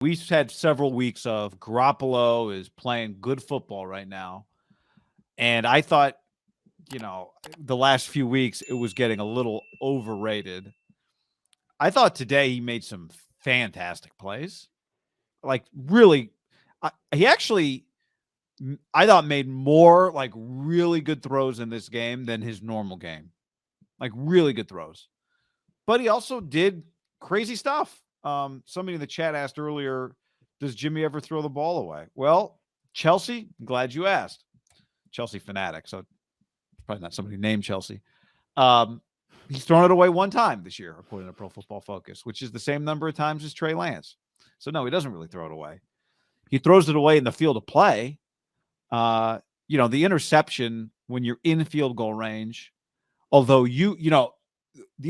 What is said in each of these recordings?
We've had several weeks of Garoppolo is playing good football right now. And I thought, the last few weeks it was getting a little overrated. I thought today he made some fantastic plays. Like really, he actually, I thought made more like really good throws in this game than his normal game. Like really good throws. But he also did crazy stuff. Somebody in the chat asked earlier, does Jimmy ever throw the ball away? Well, Chelsea, I'm glad you asked. Chelsea fanatic, so probably not somebody named Chelsea. He's thrown it away one time this year, according to Pro Football Focus, which is the same number of times as Trey Lance. So no, he doesn't really throw it away. He throws it away in the field of play. The interception when you're in field goal range, although the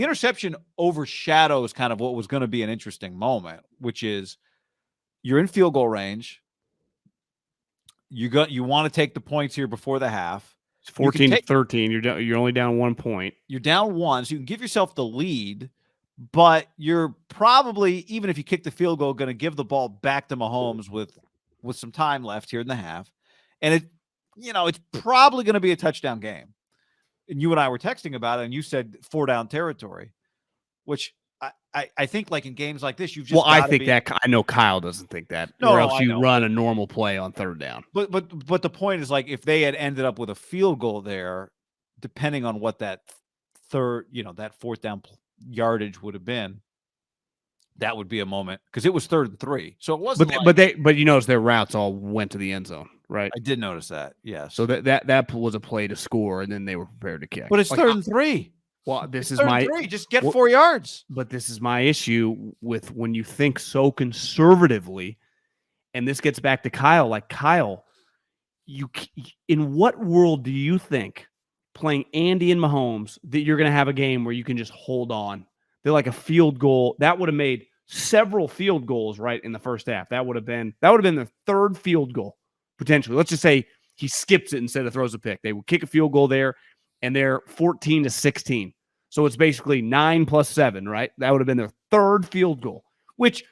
interception overshadows kind of what was going to be an interesting moment, which is you're in field goal range. You want to take the points here before the half. It's 14-13. You're only down 1 point. You're down 1, so you can give yourself the lead, but you're probably, even if you kick the field goal, going to give the ball back to Mahomes with some time left here in the half. And it's probably going to be a touchdown game. And you and I were texting about it, and you said 4-down territory, which I think like in games like this, you've just I know Kyle doesn't think that. No, or else you run a normal play on 3rd down. But the point is, like, if they had ended up with a field goal there, depending on what that that 4th down yardage would have been, that would be a moment, because it was 3rd and 3. So it wasn't. But you notice their routes all went to the end zone, right? I did notice that. Yes. So that was a play to score, and then they were prepared to kick. But it's 3rd and 3. Well, this is my 3. Just get 4 yards. But this is my issue with when you think so conservatively, and this gets back to Kyle. Like, Kyle, in what world do you think playing Andy and Mahomes that you're going to have a game where you can just hold on? They're like a field goal that would have made several field goals right in the first half. That would have been the 3rd field goal potentially. Let's just say he skips it instead of throws a pick. They would kick a field goal there, and they're 14-16. So it's basically 9 plus 7, right? That would have been their 3rd field goal, which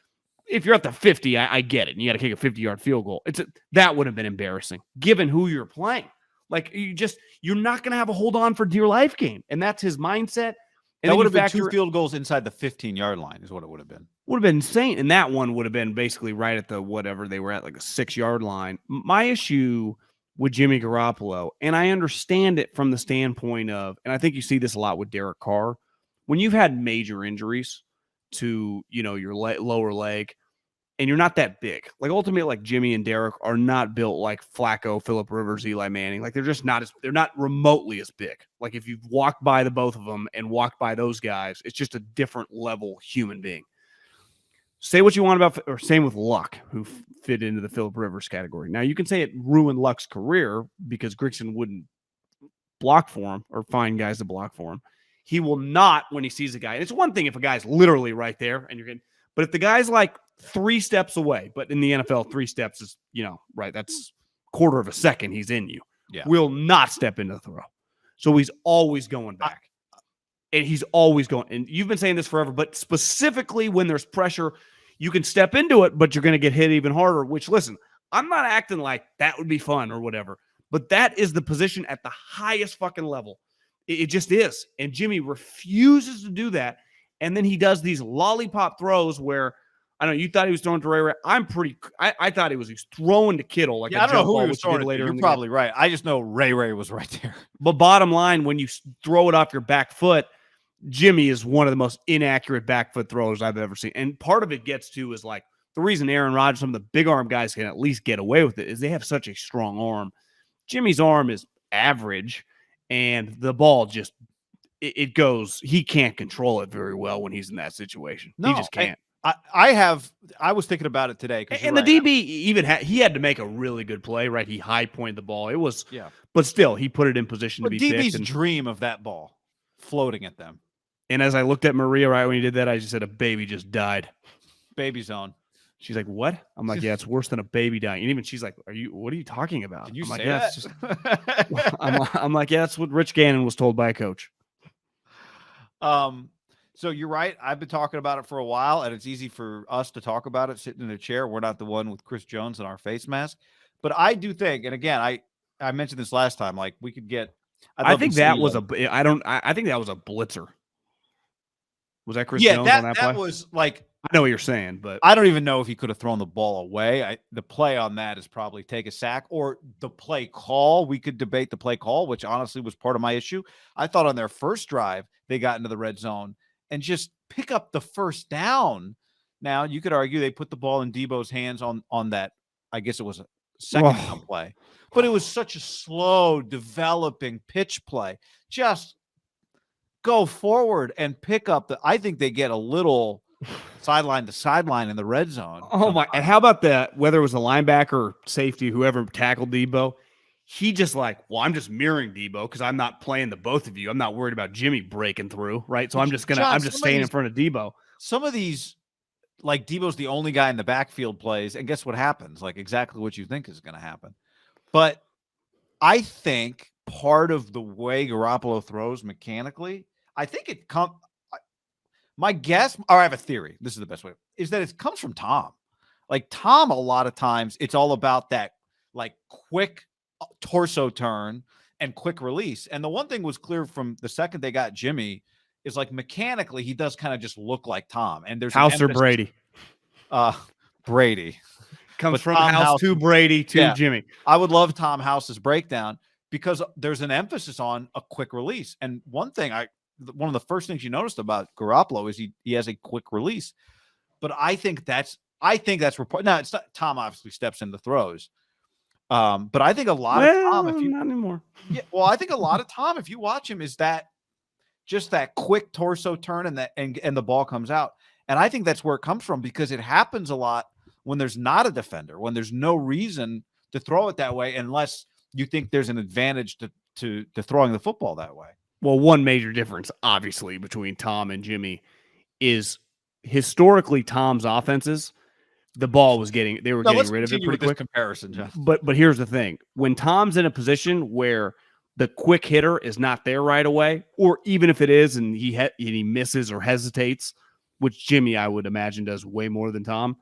if you're at the 50, I get it. And you got to kick a 50-yard field goal. That would have been embarrassing given who you're playing. Like, you're not going to have a hold on for dear life game. And that's his mindset. And that would have been 2 field goals inside the 15-yard line is what it would have been. Would have been insane. And that one would have been basically right at the whatever they were at, like a 6-yard line. My issue with Jimmy Garoppolo, and I understand it from the standpoint of, and I think you see this a lot with Derek Carr, when you've had major injuries to, your lower leg, and you're not that big. Like, ultimately, like Jimmy and Derek are not built like Flacco, Phillip Rivers, Eli Manning. Like, they're not remotely as big. Like, if you've walked by the both of them and walked by those guys, it's just a different level human being. Say what you want about, or same with Luck, who fit into the Phillip Rivers category. Now, you can say it ruined Luck's career because Grigson wouldn't block for him or find guys to block for him. He will not when he sees a guy. And it's one thing if a guy's literally right there and you're getting, but if the guy's like 3 steps away, but in the NFL, 3 steps is, right, that's quarter of a second he's in you. Yeah. Will not step into the throw. So he's always going back. And he's always going. And you've been saying this forever, but specifically when there's pressure, you can step into it, but you're going to get hit even harder, which, listen, I'm not acting like that would be fun or whatever, but that is the position at the highest fucking level. It just is. And Jimmy refuses to do that. And then he does these lollipop throws where, I don't know, you thought he was throwing to Ray Ray. I thought he was throwing to Kittle. Like, I don't know who he was throwing later. You're probably right. I just know Ray Ray was right there. But bottom line, when you throw it off your back foot, Jimmy is one of the most inaccurate back foot throwers I've ever seen. And part of it gets to is like the reason Aaron Rodgers, some of the big arm guys can at least get away with it is they have such a strong arm. Jimmy's arm is average, and the ball just, it goes, he can't control it very well when he's in that situation. No, he just can't. I was thinking about it today. And the DB even he had to make a really good play, right? He high pointed the ball. It was, but still, he put it in position to be DB's picked. Dream of that ball floating at them. And as I looked at Maria right when he did that, I just said, a baby just died. Baby zone. She's like, what? I'm like, yeah, it's worse than a baby dying. And even she's like, what are you talking about? Did you I'm say like, that? I'm like, yeah, that's what Rich Gannon was told by a coach. So you're right. I've been talking about it for a while, and it's easy for us to talk about it sitting in a chair. We're not the one with Chris Jones and our face mask. But I do think, and again, I mentioned this last time, like we could get. I think that was I think that was a blitzer. Was that Chris Jones on that play? That was like, I know what you're saying, but I don't even know if he could have thrown the ball away. The play on that is probably take a sack, or the play call. We could debate the play call, which honestly was part of my issue. I thought on their first drive, they got into the red zone and just pick up the first down. Now, you could argue they put the ball in Debo's hands on that. I guess it was a second down play, but it was such a slow developing pitch play. Just go forward and pick up I think they get a little sideline to sideline in the red zone. Oh my! And how about whether it was a linebacker or safety, whoever tackled Debo, he just like, well, I'm just mirroring Debo because I'm not playing the both of you. I'm not worried about Jimmy breaking through, right? So I'm just staying in front of Debo. Some of these, like Debo's the only guy in the backfield plays, and guess what happens? Like exactly what you think is going to happen. But I think part of the way Garoppolo throws mechanically, I think it comes. My guess, or I have a theory. This is the best way, is that it comes from Tom. Like Tom, a lot of times it's all about that like quick torso turn and quick release. And the one thing was clear from the second they got Jimmy is like mechanically he does kind of just look like Tom. And there's House or Brady. Brady comes but from House to Brady to Jimmy. I would love Tom House's breakdown because there's an emphasis on a quick release. And one of the first things you noticed about Garoppolo is he has a quick release. But I think that's report. Now it's not, Tom obviously steps in the throws. But I think a lot of Tom, if you not anymore. Yeah, well, I think a lot of Tom, if you watch him, is that just that quick torso turn and the ball comes out. And I think that's where it comes from because it happens a lot when there's not a defender, when there's no reason to throw it that way, unless you think there's an advantage to throwing the football that way. Well, one major difference, obviously, between Tom and Jimmy is historically Tom's offenses, the ball was getting rid of it pretty quick. Comparison, Jeff. But here's the thing: when Tom's in a position where the quick hitter is not there right away, or even if it is and he misses or hesitates, which Jimmy I would imagine does way more than Tom.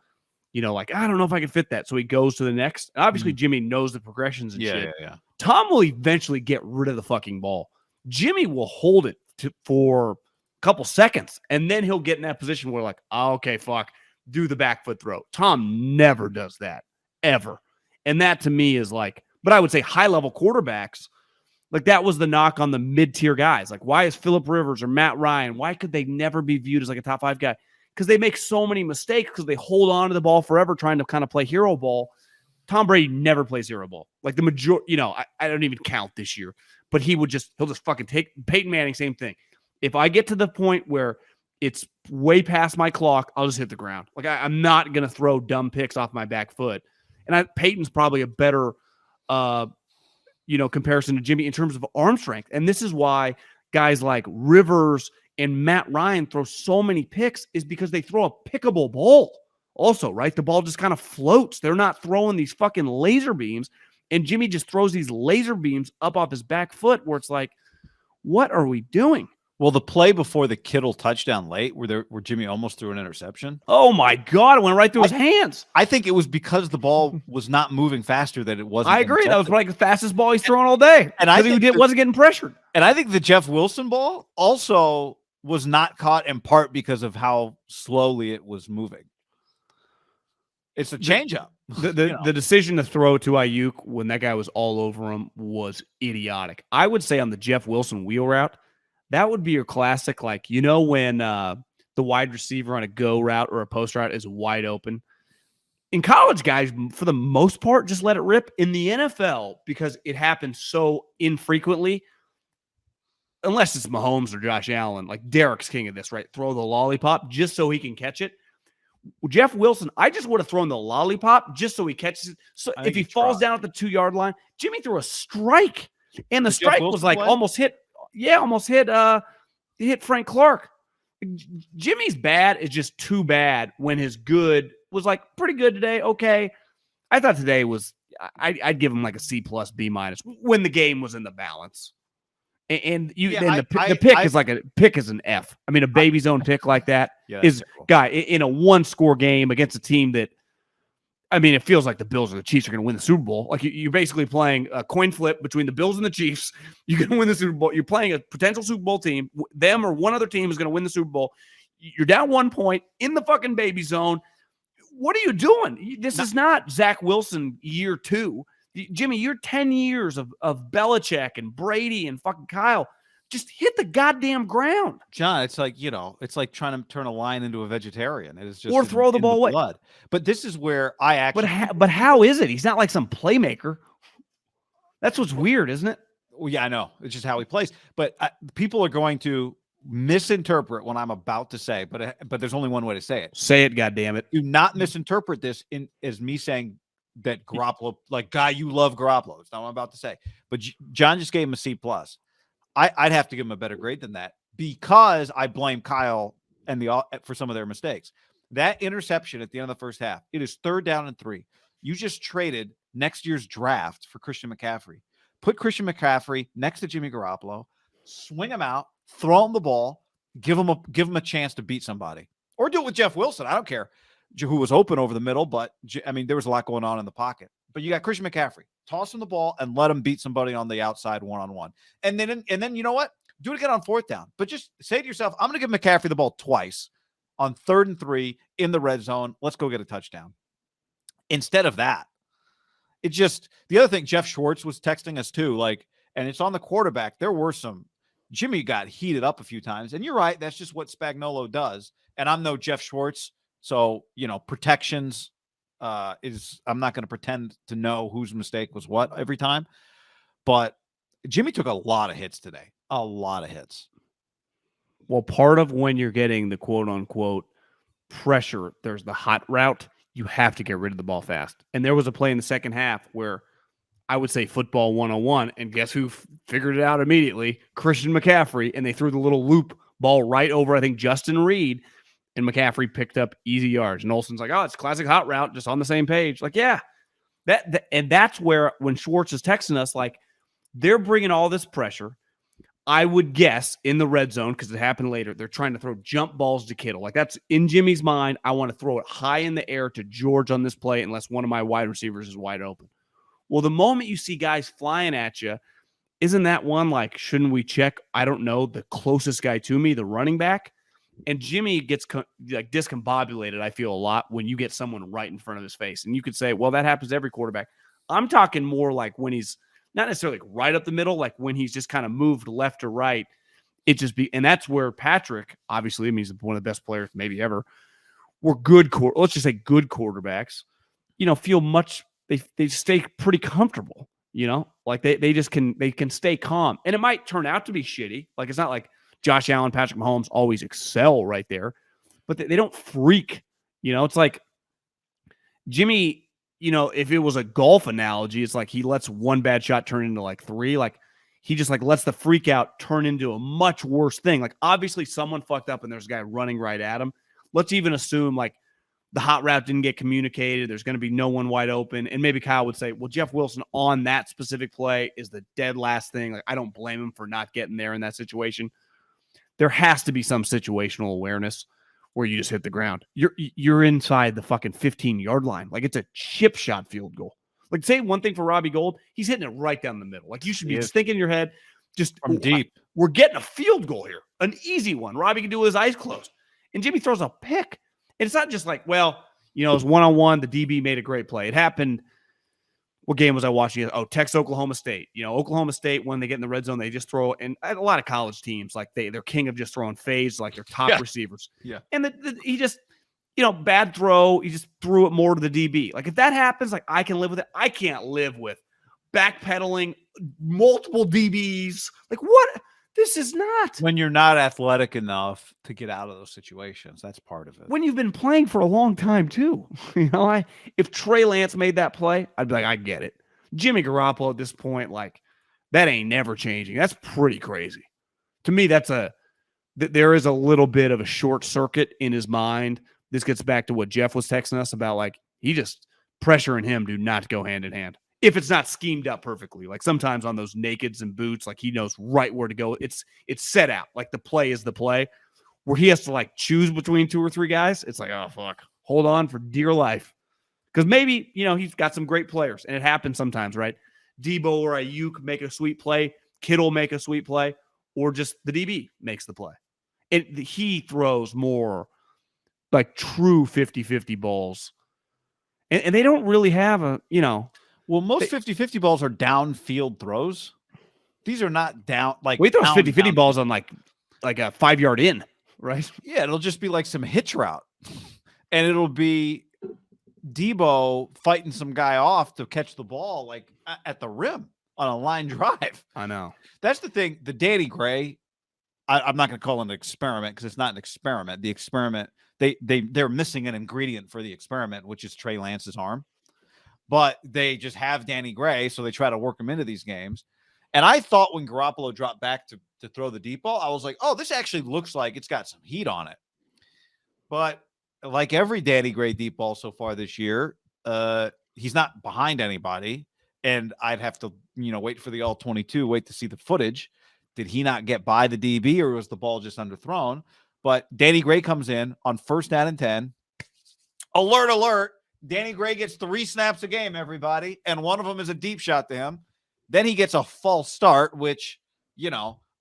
You know, like I don't know if I can fit that, so he goes to the next. And obviously, Jimmy knows the progressions and shit. Yeah. Tom will eventually get rid of the fucking ball. Jimmy will hold it for a couple seconds, and then he'll get in that position where like, oh, okay, fuck, do the back foot throw. Tom never does that, ever. And that to me is like, but I would say high-level quarterbacks, like that was the knock on the mid-tier guys. Like, why is Phillip Rivers or Matt Ryan, why could they never be viewed as like a top 5 guy? Because they make so many mistakes because they hold on to the ball forever trying to kind of play hero ball. Tom Brady never plays hero ball. Like the majority, you know, I don't even count this year. But he'll just fucking take Peyton Manning, same thing. If I get to the point where it's way past my clock, I'll just hit the ground. Like I'm not going to throw dumb picks off my back foot. And Peyton's probably a better, comparison to Jimmy in terms of arm strength. And this is why guys like Rivers and Matt Ryan throw so many picks is because they throw a pickable ball. Also, right? The ball just kind of floats. They're not throwing these fucking laser beams. And Jimmy just throws these laser beams up off his back foot where it's like, what are we doing? Well, the play before the Kittle touchdown late where Jimmy almost threw an interception. Oh, my God. It went right through his hands. I think it was because the ball was not moving faster that it wasn't. I agree. That was like the fastest ball he's thrown all day. And wasn't getting pressured. And I think the Jeff Wilson ball also was not caught in part because of how slowly it was moving. It's a changeup. The decision to throw to Ayuk when that guy was all over him was idiotic. I would say on the Jeff Wilson wheel route, that would be your classic, like, you know, when the wide receiver on a go route or a post route is wide open. In college, guys, for the most part, just let it rip. In the NFL, because it happens so infrequently, unless it's Mahomes or Josh Allen, like Derek's king of this, right? Throw the lollipop just so he can catch it. Jeff Wilson, I just would have thrown the lollipop just so he catches it. So if he falls down at the 2-yard line, Jimmy threw a strike, and the strike was like almost hit. Yeah, almost hit. Hit Frank Clark. Jimmy's bad is just too bad when his good was like pretty good today. Okay, I thought today was. I'd give him like a C plus B minus when the game was in the balance. And you Yeah, then the pick is like a pick is an F. I mean, a baby zone pick like that is guy in a 1-score game against a team that, I mean, it feels like the Bills or the Chiefs are going to win the Super Bowl. Like you're basically playing a coin flip between the Bills and the Chiefs. You're going to win the Super Bowl. You're playing a potential Super Bowl team. Them or one other team is going to win the Super Bowl. You're down 1 point in the fucking baby zone. What are you doing? This is not Zach Wilson year 2. Jimmy, you're 10 years of Belichick and Brady and fucking Kyle. Just hit the goddamn ground. John, it's like, it's like trying to turn a lion into a vegetarian. It is just or throw the ball away. Blood. But this is where I actually. But how is it? He's not like some playmaker. That's what's weird, isn't it? Well, yeah, I know. It's just how he plays. But people are going to misinterpret what I'm about to say. But there's only one way to say it. Say it, goddammit. Do not misinterpret this as me saying that Garoppolo, like, guy, you love Garoppolo. It's not what I'm about to say. But John just gave him a C+. I'd have to give him a better grade than that because I blame Kyle and for some of their mistakes. That interception at the end of the first half, it is 3rd down and 3. You just traded next year's draft for Christian McCaffrey. Put Christian McCaffrey next to Jimmy Garoppolo, swing him out, throw him the ball, give him a chance to beat somebody, or do it with Jeff Wilson. I don't care who was open over the middle, but I mean, there was a lot going on in the pocket. But you got Christian McCaffrey. Toss him the ball and let him beat somebody on the outside one-on-one. And then you know what? Do it again on 4th down. But just say to yourself, I'm going to give McCaffrey the ball twice on 3rd and 3 in the red zone. Let's go get a touchdown. Instead of that, it just – the other thing, Jeff Schwartz was texting us too, and it's on the quarterback. There were some – Jimmy got heated up a few times. And you're right. That's just what Spagnuolo does. And I'm no Jeff Schwartz. So, protections – I'm not going to pretend to know whose mistake was what every time, but Jimmy took a lot of hits today. A lot of hits. Well, part of when you're getting the quote unquote pressure, there's the hot route. You have to get rid of the ball fast. And there was a play in the second half where I would say football 101, and guess who figured it out immediately? Christian McCaffrey, and they threw the little loop ball right over, I think, Justin Reed. And McCaffrey picked up easy yards. And Olsen's like, oh, it's classic hot route, just on the same page. Like, yeah. And that's where, when Schwartz is texting us, like, they're bringing all this pressure. I would guess in the red zone, because it happened later, they're trying to throw jump balls to Kittle. Like, that's in Jimmy's mind. I want to throw it high in the air to George on this play unless one of my wide receivers is wide open. Well, the moment you see guys flying at you, isn't that one like, shouldn't we check, I don't know, the closest guy to me, the running back? And Jimmy gets discombobulated, I feel, a lot when you get someone right in front of his face. And you could say, well, that happens to every quarterback. I'm talking more like when he's not necessarily like right up the middle, like when he's just kind of moved left or right. And that's where Patrick, obviously, I mean, he's one of the best players maybe ever. Let's just say good quarterbacks, feel much, they stay pretty comfortable, like they can stay calm. And it might turn out to be shitty. Like, it's not like Josh Allen, Patrick Mahomes always excel right there, but they don't freak. It's like Jimmy, if it was a golf analogy, it's like he lets one bad shot turn into like 3. Like, he just like lets the freak out turn into a much worse thing. Like, obviously someone fucked up and there's a guy running right at him. Let's even assume like the hot route didn't get communicated. There's going to be no one wide open. And maybe Kyle would say, well, Jeff Wilson on that specific play is the dead last thing. Like, I don't blame him for not getting there in that situation. There has to be some situational awareness where you just hit the ground. You're inside the fucking 15-yard line. Like, it's a chip shot field goal. Like, say one thing for Robbie Gould, he's hitting it right down the middle. Like, you should be just thinking in your head, just from deep. We're getting a field goal here, an easy one. Robbie can do it with his eyes closed. And Jimmy throws a pick. And it's not just like, well, it was one-on-one. The DB made a great play. It happened. What game was I watching? Oh, Texas, Oklahoma State. Oklahoma State, when they get in the red zone, they just throw. And a lot of college teams, like they're king of just throwing fades, like their top receivers. Yeah. And he just, bad throw. He just threw it more to the DB. Like, if that happens, like, I can live with it. I can't live with backpedaling, multiple DBs. Like, what? This is not. When you're not athletic enough to get out of those situations, that's part of it. When you've been playing for a long time, too. If Trey Lance made that play, I'd be like, I get it. Jimmy Garoppolo at this point, like, that ain't never changing. That's pretty crazy. To me, there is a little bit of a short circuit in his mind. This gets back to what Jeff was texting us about, like, he just pressuring him do not go hand in hand. if it's not schemed up perfectly. Like sometimes on those nakeds and boots, like he knows right where to go. It's set out. Like the play is the play. Where he has to like choose between 2 or 3 guys, it's like, oh, fuck. Hold on for dear life. Because maybe, he's got some great players, and it happens sometimes, right? Debo or Ayuk make a sweet play, Kittle make a sweet play, or just the DB makes the play. He throws more like true 50-50 balls. And they don't really have Well, most 50-50 balls are downfield throws. These are not down, like. We throw 50-50 balls on like a 5-yard in. Right? Yeah, it'll just be like some hitch route. And it'll be Debo fighting some guy off to catch the ball like at the rim on a line drive. I know. That's the thing. The Danny Gray, I'm not going to call it an experiment because it's not an experiment. The experiment, they're missing an ingredient for the experiment, which is Trey Lance's arm. But they just have Danny Gray, so they try to work him into these games. And I thought when Garoppolo dropped back to throw the deep ball, I was like, oh, this actually looks like it's got some heat on it. But like every Danny Gray deep ball so far this year, he's not behind anybody. And I'd have to, wait for the all-22, wait to see the footage. Did he not get by the DB or was the ball just underthrown? But Danny Gray comes in on 1st down and 10. Alert, alert. Danny Gray gets 3 snaps a game, everybody. And one of them is a deep shot to him. Then he gets a false start, which,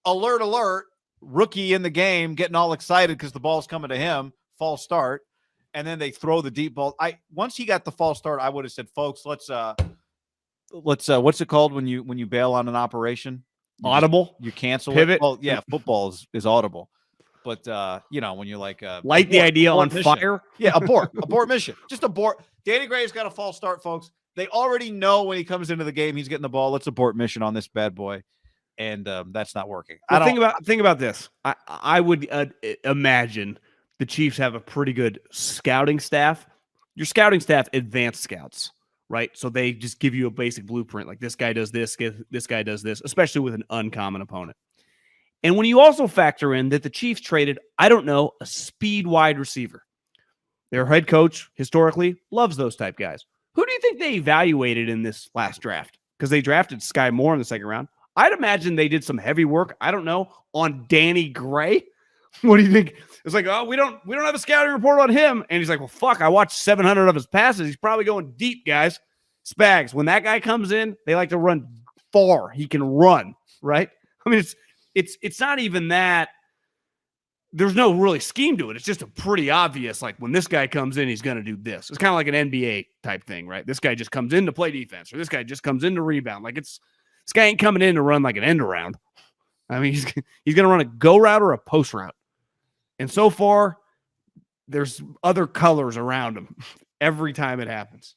alert, alert, rookie in the game, getting all excited because the ball's coming to him, false start. And then they throw the deep ball. Once he got the false start, I would have said, folks, let's what's it called when you bail on an operation? Audible? You cancel Pivot? it. Well, yeah, football is audible. But when you're like light the idea on mission. fire. Yeah, abort mission. Just abort. Danny Gray's got a false start, folks. They already know when he comes into the game, he's getting the ball. Let's abort mission on this bad boy. And that's not working. Well, think about this. I would imagine the Chiefs have a pretty good scouting staff. Your scouting staff, advanced scouts, right? So they just give you a basic blueprint. Like this guy does this guy does this, especially with an uncommon opponent. And when you also factor in that the Chiefs traded, a speed wide receiver. Their head coach, historically, loves those type guys. Who do you think they evaluated in this last draft? Because they drafted Sky Moore in the 2nd round. I'd imagine they did some heavy work, on Danny Gray. What do you think? It's like, oh, we don't have a scouting report on him. And he's like, well, fuck, I watched 700 of his passes. He's probably going deep, guys. Spags, when that guy comes in, they like to run far. He can run, right? I mean, it's not even that. There's no really scheme to it. It's just a pretty obvious, like when this guy comes in, he's going to do this. It's kind of like an NBA type thing, right? This guy just comes in to play defense, or this guy just comes in to rebound. Like this guy ain't coming in to run like an end around. I mean, he's going to run a go route or a post route. And so far, there's other colors around him every time it happens.